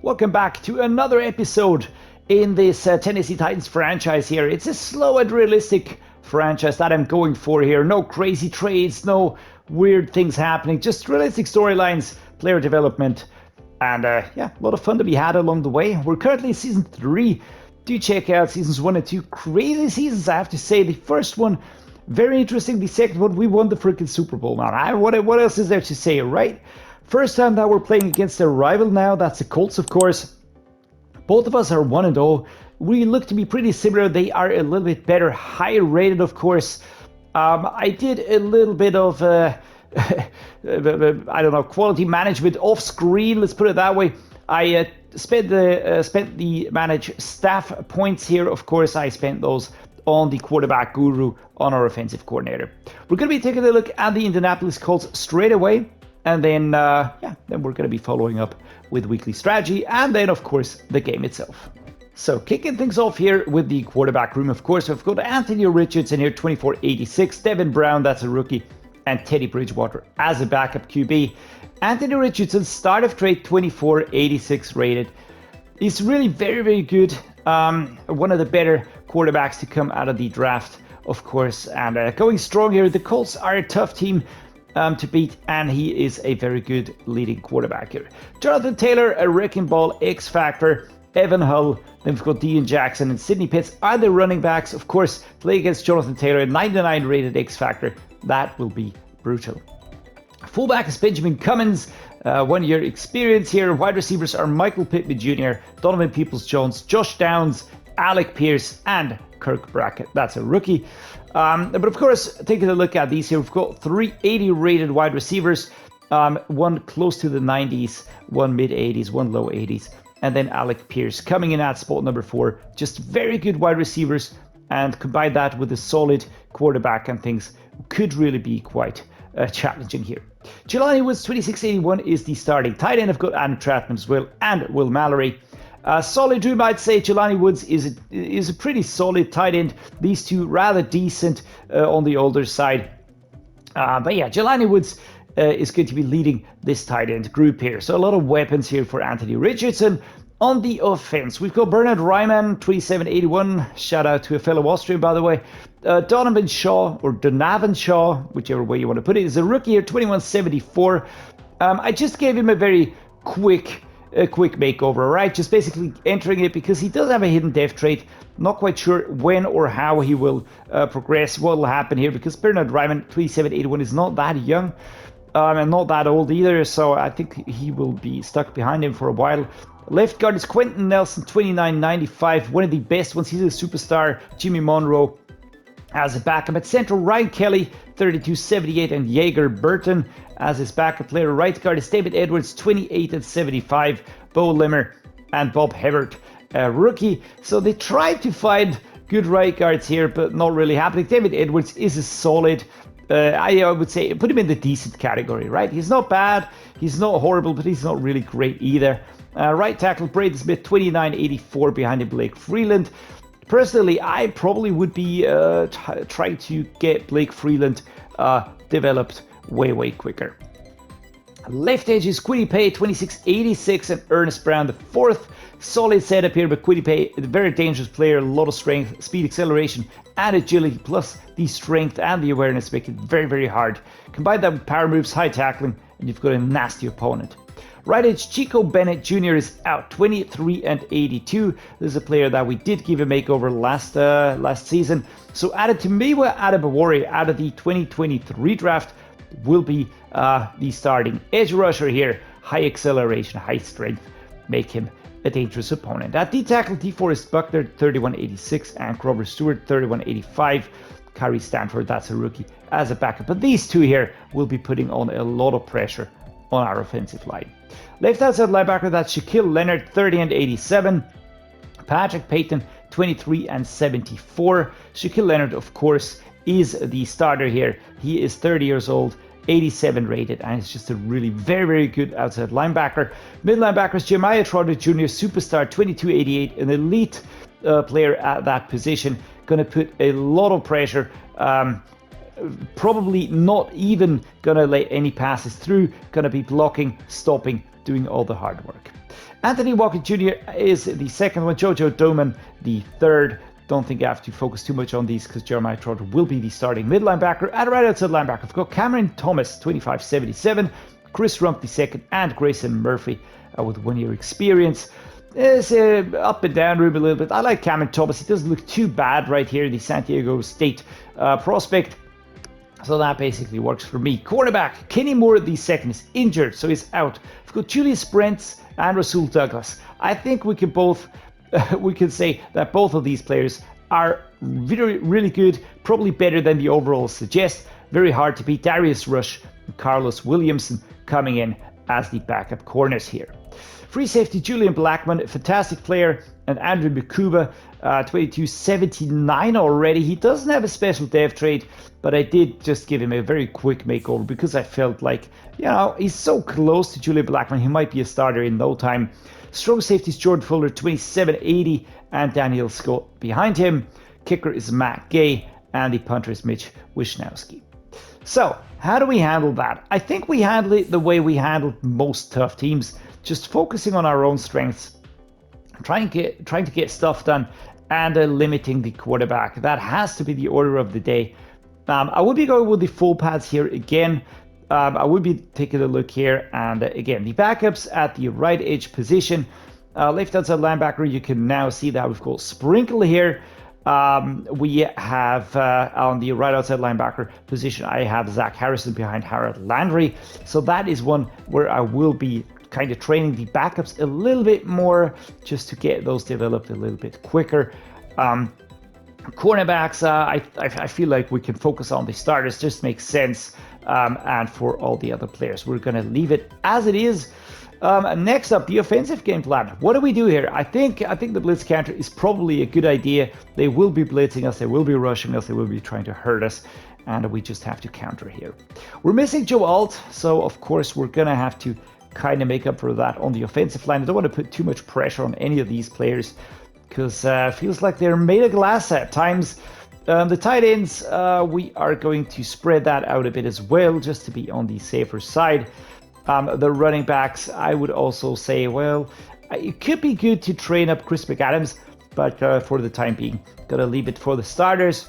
Welcome back to another episode in this Tennessee Titans franchise here. It's a slow and realistic franchise that I'm going for here. No crazy trades, no weird things happening, just realistic storylines, player development, and yeah, a lot of fun to be had along the way. We're currently in Season 3. Do check out Seasons 1 and 2. Crazy seasons, I have to say. The first one, very interesting. The second one, we won the freaking Super Bowl, man. What else is there to say, right? First time that we're playing against a rival now, that's the Colts, of course. Both of us are 1-0. We look to be pretty similar. They are a little bit better, higher rated, of course. I did a little bit of, I don't know, quality management off screen, let's put it that way. I spent the managed staff points here. Of course, I spent those on the quarterback guru, on our offensive coordinator. We're going to be taking a look at the Indianapolis Colts straight away. And then, then we're going to be following up with weekly strategy and then, of course, the game itself. So kicking things off here with the quarterback room, of course, we've got Anthony Richardson here, 2486, Devin Brown, that's a rookie, and Teddy Bridgewater as a backup QB. Anthony Richardson, start of trade, 2486 rated. He's really very, very good. One of the better quarterbacks to come out of the draft, of course. And going strong here, the Colts are a tough team to beat, and he is a very good leading quarterback here. Jonathan Taylor, a wrecking ball X Factor. Evan Hull, then we've got Dean Jackson and Sidney Pitts are the running backs. Of course, play against Jonathan Taylor, 99 rated X Factor. That will be brutal. Fullback is Benjamin Cummins, 1 year experience here. Wide receivers are Michael Pittman Jr., Donovan Peoples-Jones, Josh Downs, Alec Pierce, and Kirk Brackett. That's a rookie. But of course, taking a look at these here, we've got 380 rated wide receivers, one close to the 90s, one mid 80s, one low 80s, and then Alec Pierce coming in at spot number 4. Just very good wide receivers, and combine that with a solid quarterback, and things could really be quite challenging here. Jelani Woods, 2681 is the starting tight end. I've got Adam Trautman as well, and Will Mallory. Solid, you might say. Jelani Woods is a pretty solid tight end. These two rather decent on the older side. But yeah, Jelani Woods is going to be leading this tight end group here. So a lot of weapons here for Anthony Richardson. On the offense, we've got Bernard Ryman, 2781. Shout out to a fellow Austrian, by the way. Donovan Shaw, or Donovan Shaw, whichever way you want to put it, is a rookie here, 2174. I just gave him a very quick makeover, right? Just basically entering it because he does have a hidden death trait. Not quite sure when or how he will progress, what will happen here, because Bernard Ryman, 2781, is not that young and not that old either, so I think he will be stuck behind him for a while. Left guard is Quentin Nelson, 2995, one of the best ones. He's a superstar. Jimmy Monroe as a backup. At central, Ryan Kelly, 3278, and Jaeger Burton as his backup player. Right guard is David Edwards, 2875, Bo Limmer, and Bob Hebert, a rookie. So they tried to find good right guards here, but not really happening. David Edwards is a solid, I would say, put him in the decent category, right? He's not bad, he's not horrible, but he's not really great either. Right tackle, Braden Smith, 2984, behind him, Blake Freeland. Personally, I probably would be trying to get Blake Freeland developed way quicker. Left edge is Kwity Paye, 2686, and Ernest Brown, the 4th. Solid setup here, but Kwity Paye, a very dangerous player, a lot of strength, speed, acceleration, and agility, plus the strength and the awareness make it very hard. Combine that with power moves, high tackling, and you've got a nasty opponent. Right edge, Chico Bennett Jr. is out, 23 and 82. This is a player that we did give a makeover last season. So added to Miwa Adebawori out of the 2023 draft will be the starting edge rusher here. High acceleration, high strength, make him a dangerous opponent. At D tackle, DeForest Buckner, 3186, and Grover Stewart, 3185. Kyrie Stanford, that's a rookie, as a backup. But these two here will be putting on a lot of pressure on our offensive line. Left outside linebacker, that's Shaquille Leonard, 30 and 87. Patrick Payton, 23 and 74. Shaquille Leonard, of course, is the starter here. He is 30 years old, 87 rated, and it's just a really very good outside linebacker. Mid linebackers, Jeremiah Trotter Jr., superstar, 2288, an elite player at that position. Going to put a lot of pressure. Probably not even going to let any passes through. Going to be blocking, stopping, doing all the hard work. Anthony Walker Jr. is the second one. Jojo Doman, the third. Don't think I have to focus too much on these because Jeremiah Trotter will be the starting mid linebacker. And right outside linebacker, we've got Cameron Thomas, 25-77, Chris Rump, the second, and Grayson Murphy with 1 year experience. It's up and down room a little bit. I like Cameron Thomas. He doesn't look too bad right here, the San Diego State prospect. So that basically works for me. Cornerback, Kenny Moore, the second, is injured, so he's out. We've got Julius Brents and Rasul Douglas. I think we can both, we can say that both of these players are really good, probably better than the overall suggest. Very hard to beat. Darius Rush and Carlos Williamson coming in as the backup corners here. Free safety, Julian Blackman, a fantastic player, and Andrew Mikuba, 22-79 already. He doesn't have a special dev trade, but I did just give him a very quick makeover because I felt like, you know, he's so close to Julian Blackman, he might be a starter in no time. Strong safeties, Jordan Fuller, 27-80, and Daniel Scott behind him. Kicker is Matt Gay, and the punter is Mitch Wisnowski. So, how do we handle that? I think we handle it the way we handled most tough teams, just focusing on our own strengths, trying to get stuff done, and limiting the quarterback. That has to be the order of the day. I would be going with the full pads here again. I would be taking a look here, and again, the backups at the right edge position. Left outside linebacker, you can now see that we've got Sprinkle here. We have on the right outside linebacker position, I have Zach Harrison behind Harold Landry. So that is one where I will be kind of training the backups a little bit more just to get those developed a little bit quicker. Cornerbacks, I feel like we can focus on the starters, just makes sense. And for all the other players, we're going to leave it as it is. Next up, the offensive game plan. What do we do here? I think the blitz counter is probably a good idea. They will be blitzing us, they will be rushing us, they will be trying to hurt us, and we just have to counter here. We're missing Joe Alt, so of course we're going to have to kind of make up for that on the offensive line. I don't want to put too much pressure on any of these players because it feels like they're made of glass at times. The tight ends, we are going to spread that out a bit as well, just to be on the safer side. The running backs, I would also say, well, it could be good to train up Chris McAdams, but for the time being, gotta leave it for the starters.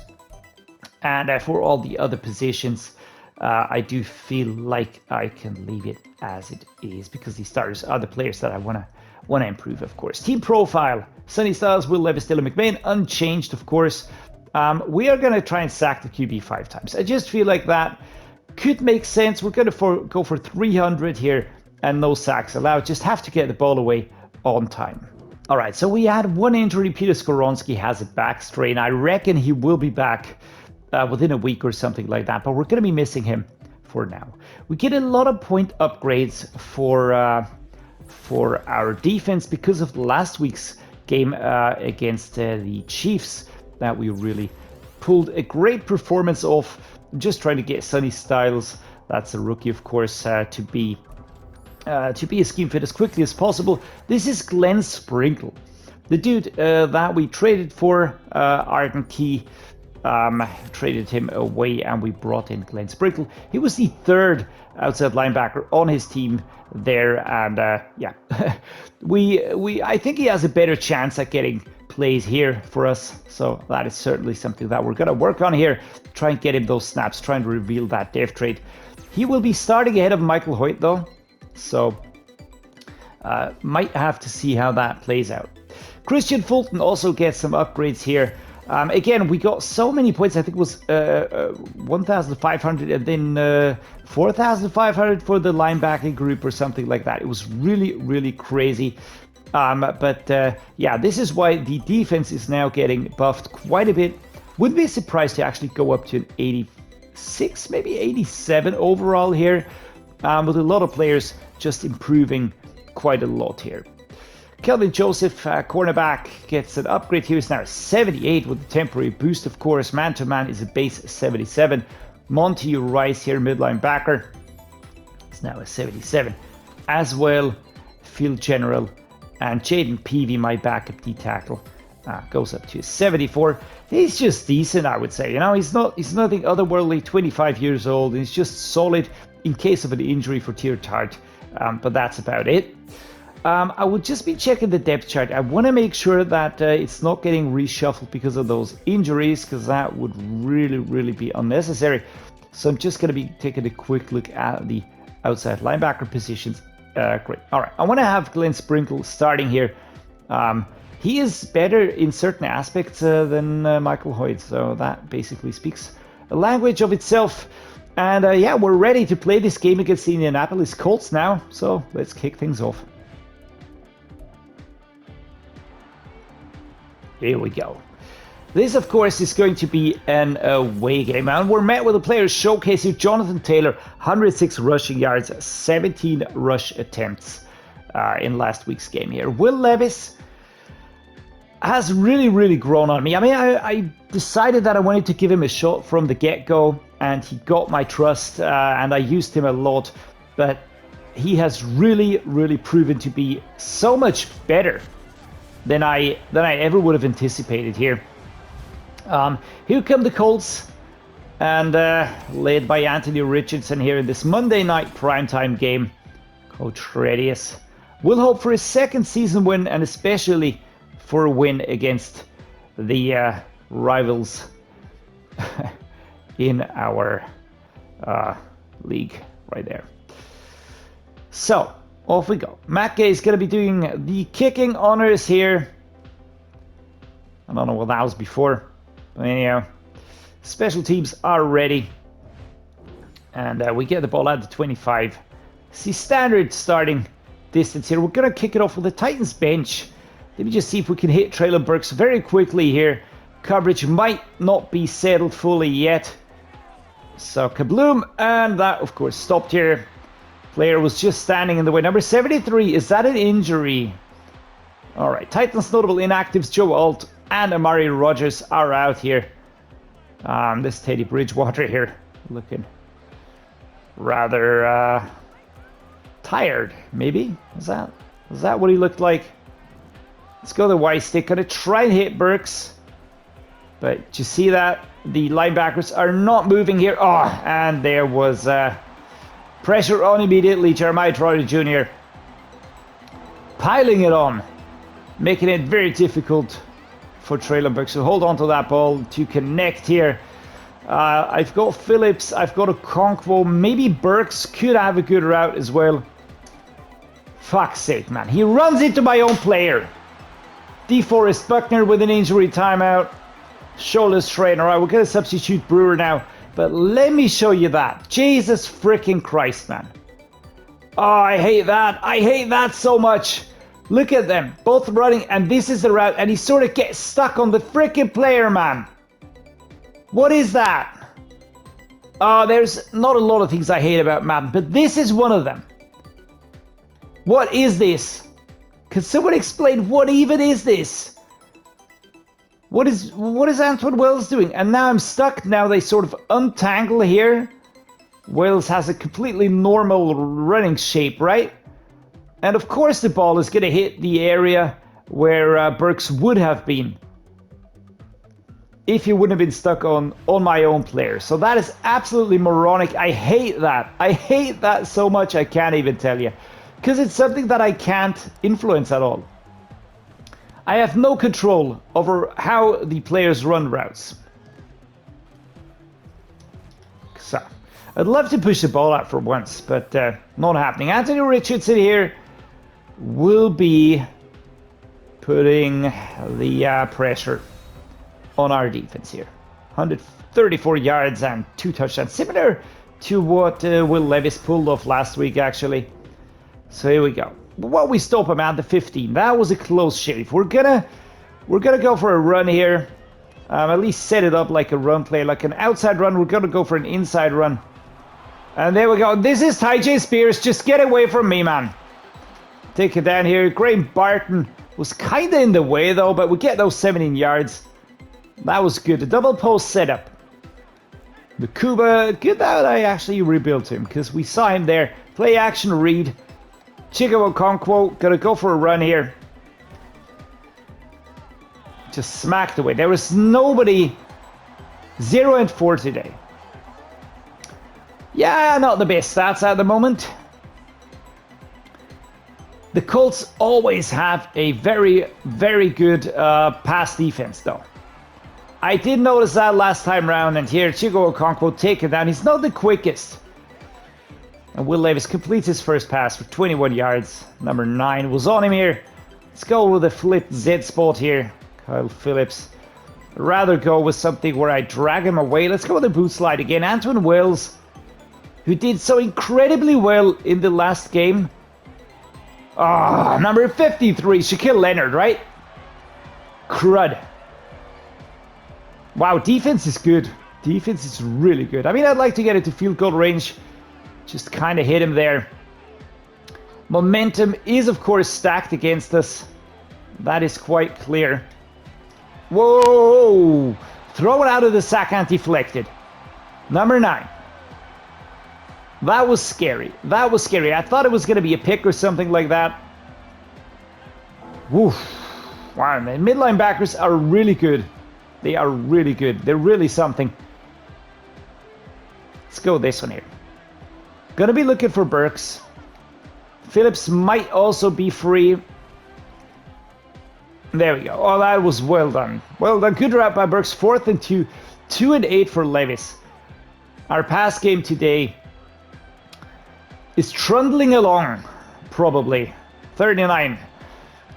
And for all the other positions, I do feel like I can leave it as it is because the starters are the players that I want to improve, of course. Team profile, Sonny Styles, Will Levis, Dylan McMahon, unchanged, of course. We are going to try and sack the QB 5 times. I just feel like that could make sense. We're going to go for 300 here and no sacks allowed. Just have to get the ball away on time. All right, so we had one injury. Peter Skoronski has a back strain. I reckon he will be back within a week or something like that, but we're going to be missing him for now. We get a lot of point upgrades for our defense because of last week's game against the Chiefs that we really pulled a great performance off. I'm just trying to get Sonny Styles, that's a rookie of course, to be a scheme fit as quickly as possible. This is Glenn Sprinkle, the dude that we traded for Arden Key. Traded him away and we brought in Glenn Sprinkle. He was the third outside linebacker on his team there, and yeah, I think he has a better chance at getting plays here for us. So that is certainly something that we're gonna work on here. Try and get him those snaps, try and reveal that dev trade. He will be starting ahead of Michael Hoyt though, so might have to see how that plays out. Christian Fulton also gets some upgrades here. Again, we got so many points. I think it was 1,500 and then 4,500 for the linebacking group or something like that. It was really, really crazy. But yeah, this is why the defense is now getting buffed quite a bit. Wouldn't be surprised to actually go up to an 86, maybe 87 overall here, with a lot of players just improving quite a lot here. Kelvin Joseph, cornerback, gets an upgrade here. He's now 78 with a temporary boost, of course. Man-to-man is a base 77. Monty Rice here, mid linebacker, is now a 77 as well. Field general and Jaden Peavy, my backup D-tackle, goes up to 74. He's just decent, I would say. You know, he's nothing otherworldly. 25 years old. He's just solid in case of an injury for Tier Tart, but that's about it. I would just be checking the depth chart. I want to make sure that it's not getting reshuffled because of those injuries, because that would really, really be unnecessary. So I'm just going to be taking a quick look at the outside linebacker positions. Great. All right. I want to have Glenn Sprinkle starting here. He is better in certain aspects than Michael Hoyt. So that basically speaks a language of itself. And yeah, we're ready to play this game against the Indianapolis Colts now. So let's kick things off. Here we go. This, of course, is going to be an away game. And we're met with a player showcase here. Jonathan Taylor, 106 rushing yards, 17 rush attempts in last week's game here. Will Levis has really, really grown on me. I mean, I decided that I wanted to give him a shot from the get-go, and he got my trust, and I used him a lot. But he has really, really proven to be so much better than I ever would have anticipated here. Here come the Colts, and led by Anthony Richardson here in this Monday night primetime game. Coach Dreddeus will hope for his second season win, and especially for a win against the rivals in our league right there. So off we go. Matt Gay is going to be doing the kicking honors here. I don't know what that was before. But anyhow, special teams are ready. And we get the ball at the 25. See, standard starting distance here. We're going to kick it off with the Titans bench. Let me just see if we can hit Treylon Burks very quickly here. Coverage might not be settled fully yet. So kabloom. And that, of course, stopped here. Player was just standing in the way. Number 73, is that an injury? All right, Titans notable inactives, Joe Alt and Amari Rodgers are out here. This Teddy Bridgewater here looking rather tired, maybe? Is that what he looked like? Let's go the Y stick. Gonna try and hit Burks. But you see that? The linebackers are not moving here. Oh, and there was pressure on immediately. Jeremiah Trotter Jr. piling it on, making it very difficult for Treylon Burks to hold on to that ball to connect here. I've got Phillips, I've got Okonkwo, maybe Burks could have a good route as well. Fuck's sake, man. He runs into my own player. DeForest Buckner with an injury timeout. Shoulder strain. All right, we're going to substitute Brewer now. But let me show you that. Jesus freaking Christ, man. Oh, I hate that. I hate that so much. Look at them. Both running, and this is the route. And he sort of gets stuck on the freaking player, man. What is that? Oh, there's not a lot of things I hate about Madden, but this is one of them. What is this? Can someone explain what even is this? What is Antwane Wells doing? And now I'm stuck. Now they sort of untangle here. Wells has a completely normal running shape, right? And of course the ball is going to hit the area where Burks would have been if he wouldn't have been stuck on my own player. So that is absolutely moronic. I hate that. I hate that so much I can't even tell you. Because it's something that I can't influence at all. I have no control over how the players run routes. So, I'd love to push the ball out for once, but not happening. Anthony Richardson here will be putting the pressure on our defense here. 134 yards and 2 touchdowns. Similar to what Will Levis pulled off last week, actually. So here we go. Well, we stop him at the 15. That was a close shave. We're gonna go for a run here. At least set it up like a run play, like an outside run. We're gonna go for an inside run. And there we go. This is Tyjae Spears. Just get away from me, man. Take it down here. Graham Barton was kind of in the way, though, but we get those 17 yards. That was good. The double post setup. The Kuba, good that I actually rebuilt him, because we saw him there. Play action read. Chig Okonkwo, gonna go for a run here. Just smacked away. There was nobody. 0 and 4 today. Yeah, not the best stats at the moment. The Colts always have a very, very good pass defense, though. I did notice that last time round, and here Chig Okonkwo taken down. He's not the quickest. And Will Levis completes his first pass for 21 yards. Number 9 was on him here. Let's go with a flip Z spot here. Kyle Phillips. I'd rather go with something where I drag him away. Let's go with a boot slide again. Antwane Wells, who did so incredibly well in the last game. Ah, number 53, Shaquille Leonard, right? Crud. Wow, defense is good. Defense is really good. I mean, I'd like to get it to field goal range. Just kind of hit him there. Momentum is, of course, stacked against us. That is quite clear. Whoa! Throw it out of the sack and deflected. Number 9. That was scary. That was scary. I thought it was going to be a pick or something like that. Woof. Wow, man. Mid linebackers are really good. They are really good. They're really something. Let's go this one here. Gonna be looking for Burks. Phillips might also be free. There we go. Oh, that was well done. Well done. Good route by Burks. 4th and 2. 2 and 8 for Levis. Our pass game today is trundling along, probably. 39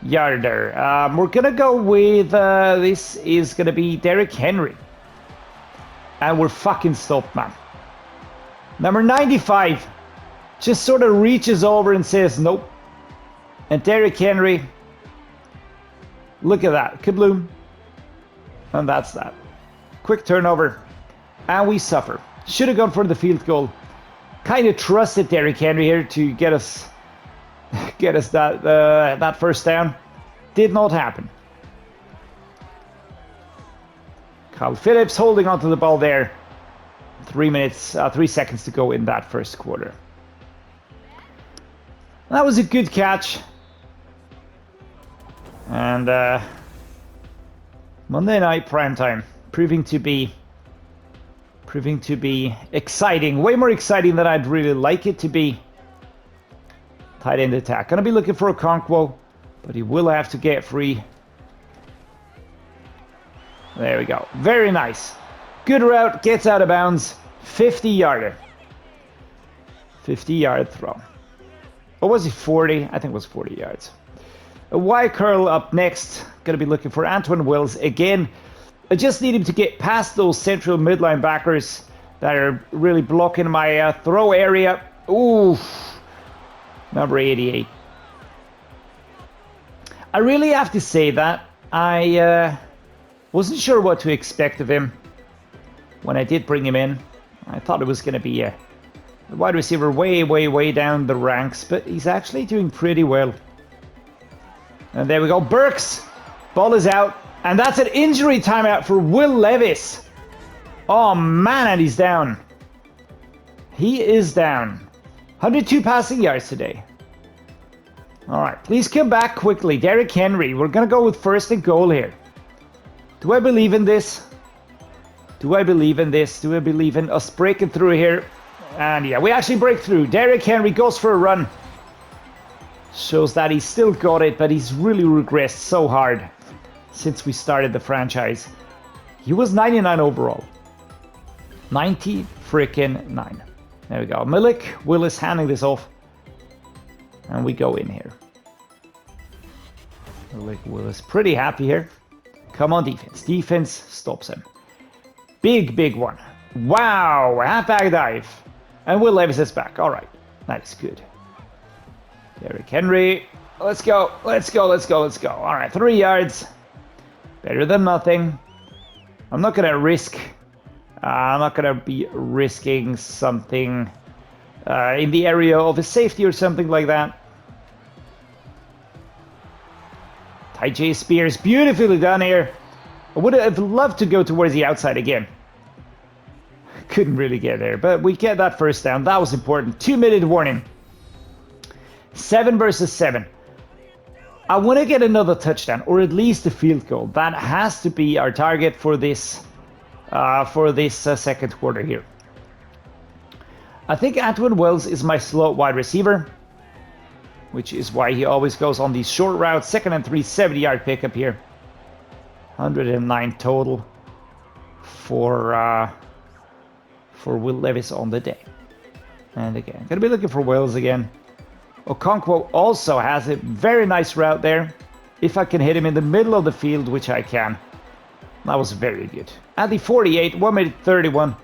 yarder. We're gonna go with this is gonna be Derrick Henry, and we're fucking stopped, man. Number 95 just sort of reaches over and says nope, and Derrick Henry, look at that, kabloom, and that's that. Quick turnover, and we suffer. Should have gone for the field goal. Kind of trusted Derrick Henry here to get us that first down. Did not happen. Kyle Phillips holding onto the ball there. 3 seconds to go in that first quarter. That was a good catch. And Monday night primetime proving to be exciting, way more exciting than I'd really like it to be. Tight end attack. Gonna be looking for Okonkwo, but he will have to get free. There we go. Very nice. Good route, gets out of bounds. 50-yarder. 50-yard throw. Or was it 40? I think it was 40 yards. A Y curl up next. Gonna be looking for Antwane Wells again. I just need him to get past those central midline backers that are really blocking my throw area. Ooh. Number 88. I really have to say that I wasn't sure what to expect of him when I did bring him in. I thought it was going to be a wide receiver way down the ranks, but he's actually doing pretty well. And there we go. Burks. Ball is out. And that's an injury timeout for Will Levis. Oh man, and he's down. He is down. 102 passing yards today. All right, please come back quickly. Derrick Henry, we're going to go with 1st and goal here. Do I believe in this? Do I believe in this? Do I believe in us breaking through here? And yeah, we actually break through. Derrick Henry goes for a run. Shows that he's still got it, but he's really regressed so hard since we started the franchise. He was 99 overall. 90 freaking 9. There we go. Malik, Willis handing this off. And we go in here. Malik, Willis, pretty happy here. Come on, defense. Defense stops him. Big one. Wow, halfback dive. And Will Levis is back. All right, that is good. Derrick Henry, let's go. All right, 3 yards. Better than nothing. I'm not gonna risk. I'm not gonna be risking something in the area of a safety or something like that. Tyjae Spears, beautifully done here. I would have loved to go towards the outside again. Couldn't really get there, but we get that first down. That was important. 2-minute warning. 7 versus 7. I want to get another touchdown, or at least a field goal. That has to be our target for this second quarter here. I think Antwane Wells is my slot wide receiver. which is why he always goes on these short routes. 2nd and 3, 70-yard pickup here. 109 total for Will Levis on the day. And again, gonna be looking for Willis again. Okonkwo also has a very nice route there. If I can hit him in the middle of the field, which I can. That was very good. At the 48, 1 minute 31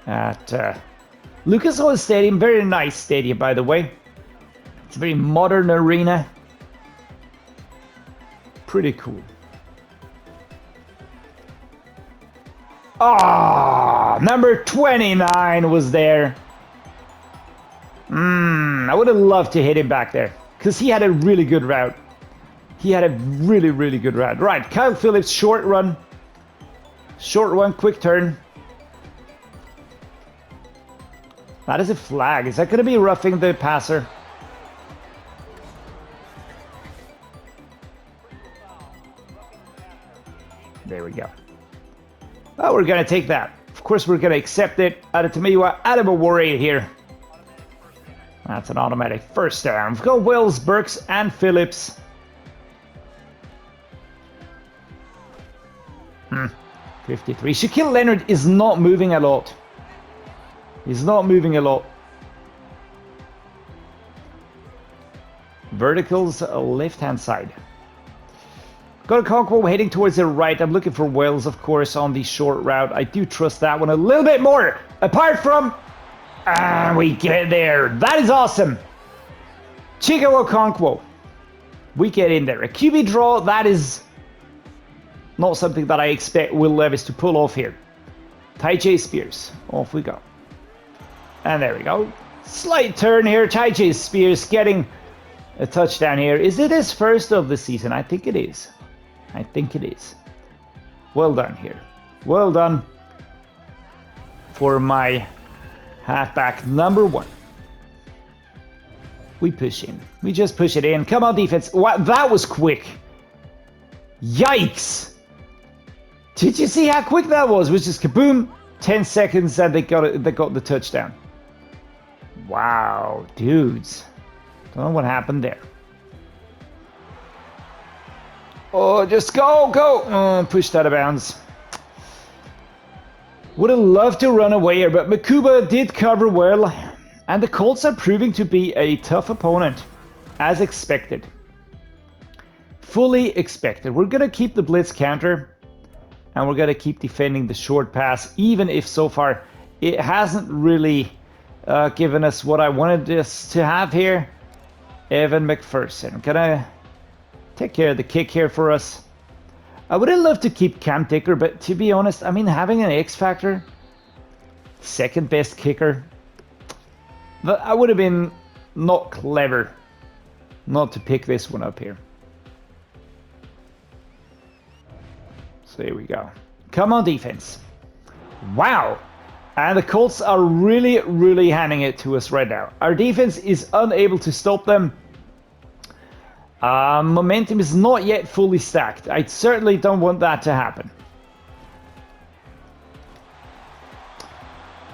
at Lucas Oil Stadium. Very nice stadium, by the way. It's a very modern arena. Pretty cool. Ah, number 29 was there. I would have loved to hit him back there because he had a really good route. He had a really, really good route. Right, Kyle Phillips, short run. Short run, quick turn. That is a flag. Is that going to be roughing the passer? There we go. Oh, we're going to take that. Of course, we're going to accept it. Adetomiwa, Adebawore here. That's an automatic first down. We've got Wills, Burks, and Phillips. 53. Shaquille Leonard is not moving a lot. He's not moving a lot. Verticals, left-hand side. Got Okonkwo heading towards the right. I'm looking for Wills, of course, on the short route. I do trust that one a little bit more. Apart from... And we get there. That is awesome. Chigo Okonkwo. We get in there. A QB draw, that is not something that I expect Will Levis to pull off here. Tyjae Spears. Off we go. And there we go. Slight turn here. Tyjae Spears getting a touchdown here. Is it his first of the season? I think it is. I think it is. Well done here. Well done for my halfback number 1. We push in. We just push it in. Come on, defense. Wow, that was quick. Yikes. Did you see how quick that was? It was just kaboom. 10 seconds and they got it. They got the touchdown. Wow, dudes. Don't know what happened there. Oh, just go, go. Oh, pushed out of bounds. Would have loved to run away here, but Makuba did cover well. And the Colts are proving to be a tough opponent, as expected. Fully expected. We're going to keep the blitz counter, and we're going to keep defending the short pass, even if so far it hasn't really given us what I wanted us to have here. Evan McPherson. Going to take care of the kick here for us. I would have loved to keep Cam Dicker, but to be honest, I mean, having an X Factor, second best kicker, but I would have been not clever not to pick this one up here. So here we go. Come on, defense. Wow. And the Colts are really, really handing it to us right now. Our defense is unable to stop them. Momentum is not yet fully stacked. I certainly don't want that to happen.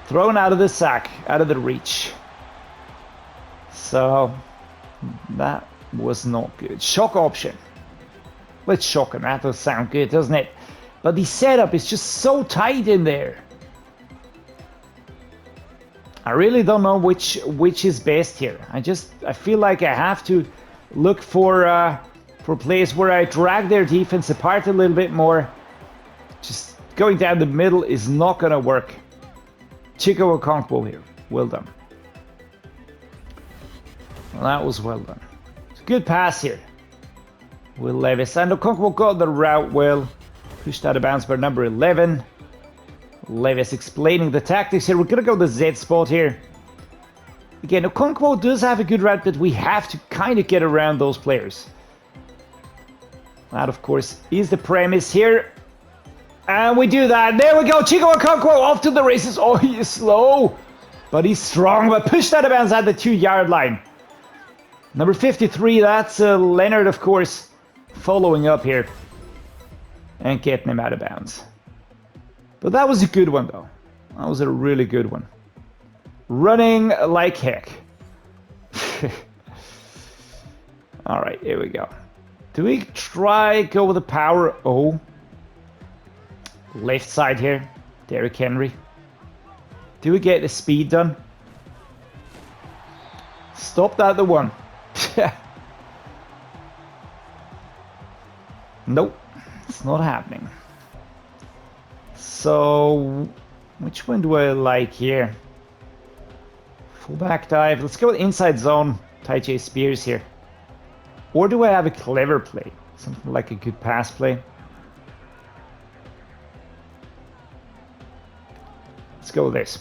Thrown out of the sack, out of the reach. So, that was not good. Shock option. Let's shock him. That does sound good, doesn't it? But the setup is just so tight in there. I really don't know which is best here. I feel like I have to look for plays where I drag their defense apart a little bit more. Just going down the middle is not going to work. Chigo Okonkwo here. Well done. Well, that was well done. It's a good pass here. Will Levis. And Okonkwo got the route well. Pushed out of bounds by number 11. Levis explaining the tactics here. We're going to go the Z spot here. Again, Okonkwo does have a good route, but we have to kind of get around those players. That, of course, is the premise here. And we do that. There we go. Chigo Okonkwo off to the races. Oh, he is slow, but he's strong. But pushed out of bounds at the 2-yard line. Number 53, that's Leonard, of course, following up here and getting him out of bounds. But that was a good one, though. That was a really good one. Running like heck. All right, here we go. Do we try go with the power? Oh. Left side here. Derrick Henry. Do we get the speed done? Stop that the one. Nope. It's not happening. So, which one do I like here? Fullback dive. Let's go with inside zone. Tyjae Spears here. Or do I have a clever play? Something like a good pass play. Let's go with this.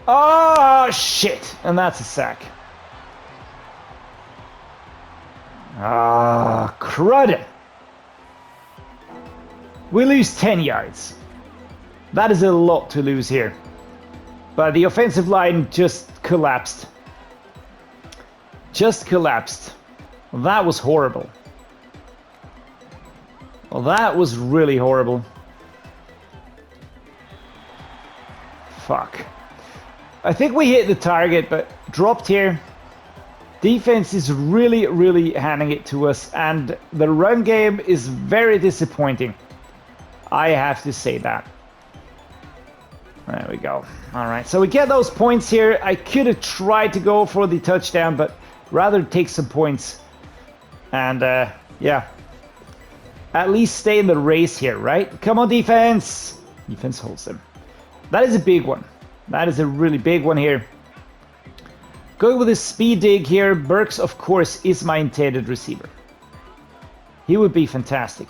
Oh, shit! And that's a sack. Ah, crud! We lose 10 yards. That is a lot to lose here. But the offensive line just collapsed. Just collapsed. That was horrible. Well, that was really horrible. Fuck. I think we hit the target, but dropped here. Defense is really, really handing it to us, and the run game is very disappointing. I have to say that. There we go. All right, so we get those points here. I could have tried to go for the touchdown, but rather take some points. And yeah, at least stay in the race here, right? Come on, defense. Defense holds them. That is a big one. That is a really big one here. Going with a speed dig here. Burks, of course, is my intended receiver. He would be fantastic.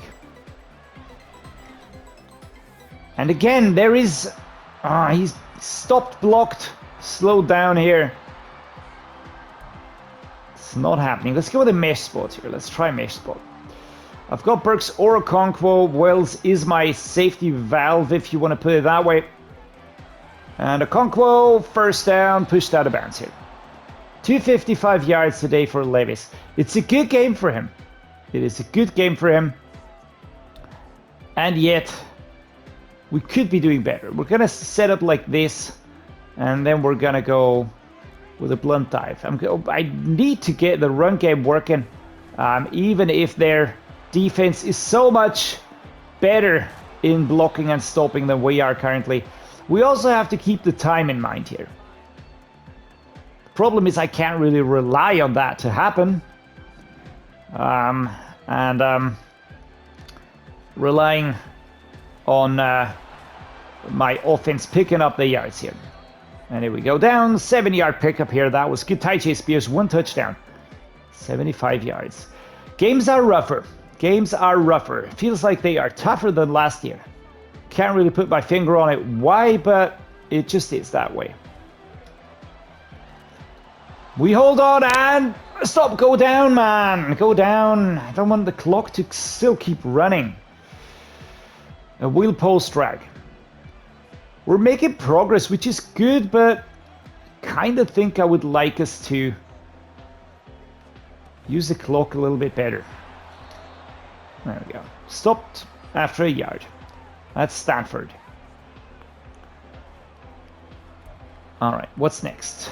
And again, there is... he's stopped, blocked, slowed down here. It's not happening. Let's go with a mesh spot here. Let's try mesh spot. I've got Burks or Okonkwo. Wells is my safety valve, if you want to put it that way. And Okonkwo, first down, pushed out of bounds here. 255 yards today for Levis. It's a good game for him. It is a good game for him. And yet, we could be doing better. We're going to set up like this. And then we're going to go with a blunt dive. I need to get the run game working. Even if their defense is so much better in blocking and stopping than we are currently. We also have to keep the time in mind here. The problem is I can't really rely on that to happen. Relying on my offense picking up the yards here. And here we go down, 7-yard pickup here. That was good. Tyjae Spears, 1 touchdown, 75 yards. Games are rougher. Games are rougher. Feels like they are tougher than last year. Can't really put my finger on it why, but it just is that way. We hold on and stop. Go down, man. Go down. I don't want the clock to still keep running. A wheel post drag. We're making progress, which is good, but kind of think I would like us to use the clock a little bit better. There we go. Stopped after a yard. That's Stanford. All right, what's next?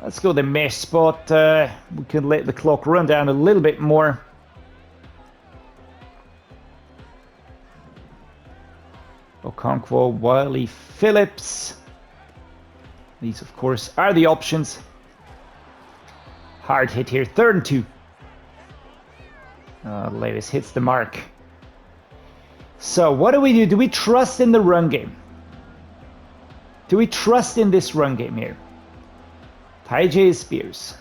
Let's go the mesh spot. We can let the clock run down a little bit more. Okonkwo, Whyle, Phillips. These, of course, are the options. Hard hit here, 3rd and 2. Levis hits the mark. So what do we do? Do we trust in the run game? Do we trust in this run game here? Tyjae Spears.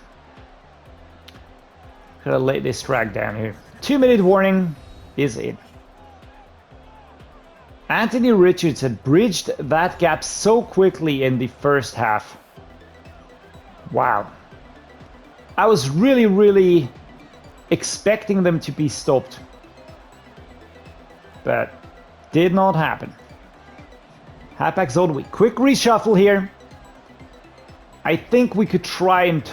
Gotta lay this drag down here. 2-minute warning is in. Anthony Richardson bridged that gap so quickly in the first half. Wow. I was really, really expecting them to be stopped. But did not happen. Halfback zone week. Quick reshuffle here. I think we could try and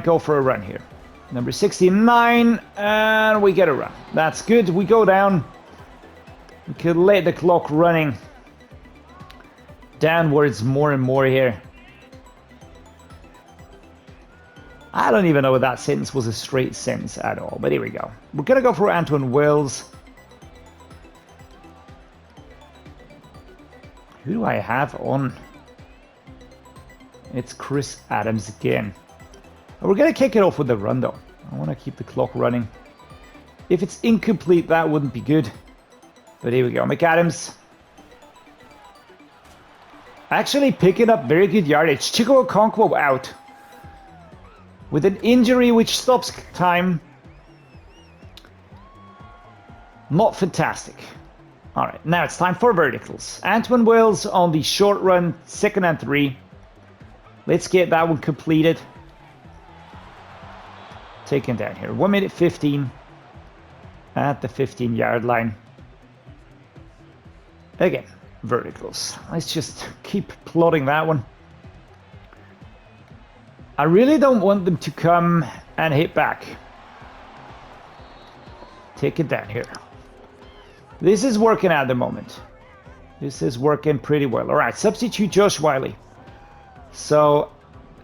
go for a run here. Number 69, and we get a run. That's good. We go down. We could let the clock running downwards more and more here. I don't even know if that sentence was a straight sentence at all, but here we go. We're going to go for Antwane Wells. Who do I have on? It's Chris Adams again. And we're going to kick it off with the run, though. I want to keep the clock running. If it's incomplete, that wouldn't be good. But here we go. McAdams. Actually picking up very good yardage. Chig Okonkwo out. With an injury which stops time. Not fantastic. Alright, now it's time for verticals. Antwane Wells on the short run, 2nd and 3. Let's get that one completed. Taken down here. 1 minute 15. At the 15-yard line. Again, verticals. Let's just keep plotting that one. I really don't want them to come and hit back. Take it down here. This is working at the moment. This is working pretty well. All right, substitute Josh Whyle. So,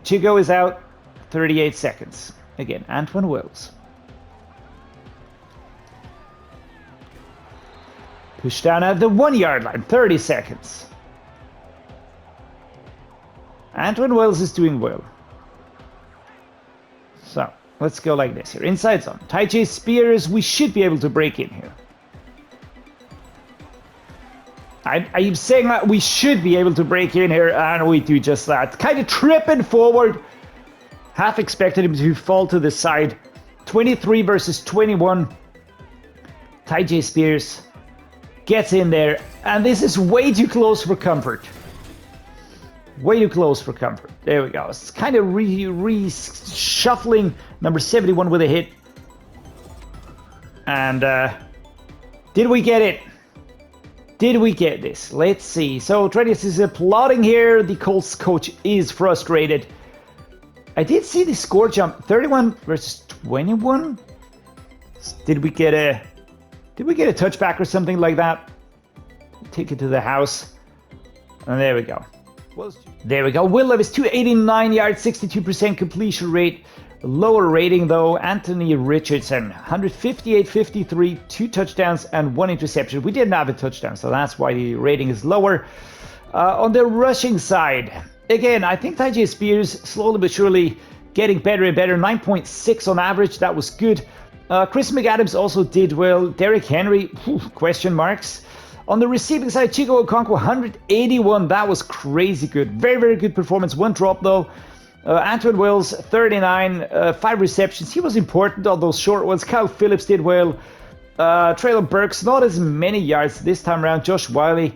Chigo is out, 38 seconds. Again, Antwane Wells. Push down at the 1-yard line, 30 seconds. Antwane Wells is doing well. So, let's go like this here. Inside zone. Tyjae Spears, we should be able to break in here. I'm saying that we should be able to break in here, and we do just that. Kind of tripping forward. Half expected him to fall to the side. 23 versus 21. Tyjae Spears gets in there, and this is way too close for comfort. Way too close for comfort. There we go. It's kind of reshuffling number 71 with a hit. And did we get it? Did we get this? Let's see. So Dreddeus is applauding here. The Colts coach is frustrated. I did see the score jump. 31 versus 21. Did we get a touchback or something like that? Take it to the house. And there we go. There we go. Will Levis, 289 yards, 62% completion rate. Lower rating though. Anthony Richardson, 158-53, 2 touchdowns and 1 interception. We didn't have a touchdown, so that's why the rating is lower. On the rushing side, again, I think Tyjae Spears slowly but surely getting better and better. 9.6 on average. That was good. Chris McAdams also did well. Derrick Henry, question marks. On the receiving side, Chig Okonkwo, 181. That was crazy good. Very, very good performance. 1 drop though. Antwane Wells, 39. 5 receptions. He was important on those short ones. Kyle Phillips did well. Treylon Burks, not as many yards this time around. Josh Whyle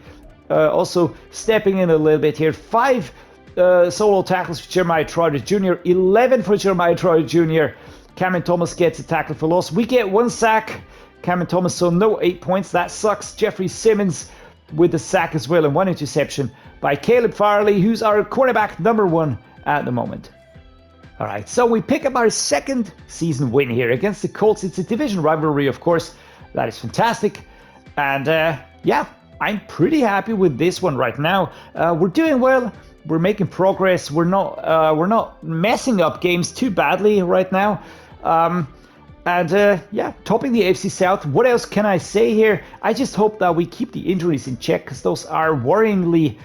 also stepping in a little bit here. 5 solo tackles for Jeremiah Trotter Jr. 11 for Jeremiah Trotter Jr. Cameron Thomas gets a tackle for loss. We get 1 sack. Cameron Thomas, so no 8 points. That sucks. Jeffrey Simmons with the sack as well, and 1 interception by Caleb Farley, who's our quarterback number 1 at the moment. All right, so we pick up our 2nd season win here against the Colts. It's a division rivalry, of course. That is fantastic. And yeah, I'm pretty happy with this one right now. We're doing well. We're making progress. We're not messing up games too badly right now. Yeah, topping the AFC South. What else can I say here? I just hope that we keep the injuries in check, because those are worryingly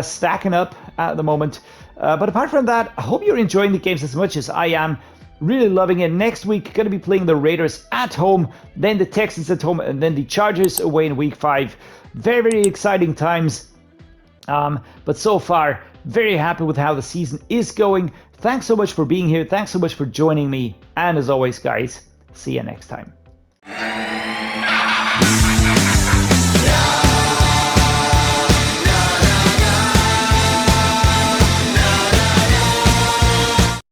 stacking up at the moment. But apart from that, I hope you're enjoying the games as much as I am. Really loving it. Next week, going to be playing the Raiders at home, then the Texans at home, and then the Chargers away in week 5. Very, very exciting times. But so far, very happy with how the season is going. Thanks so much for being here. Thanks so much for joining me. And as always, guys, see you next time.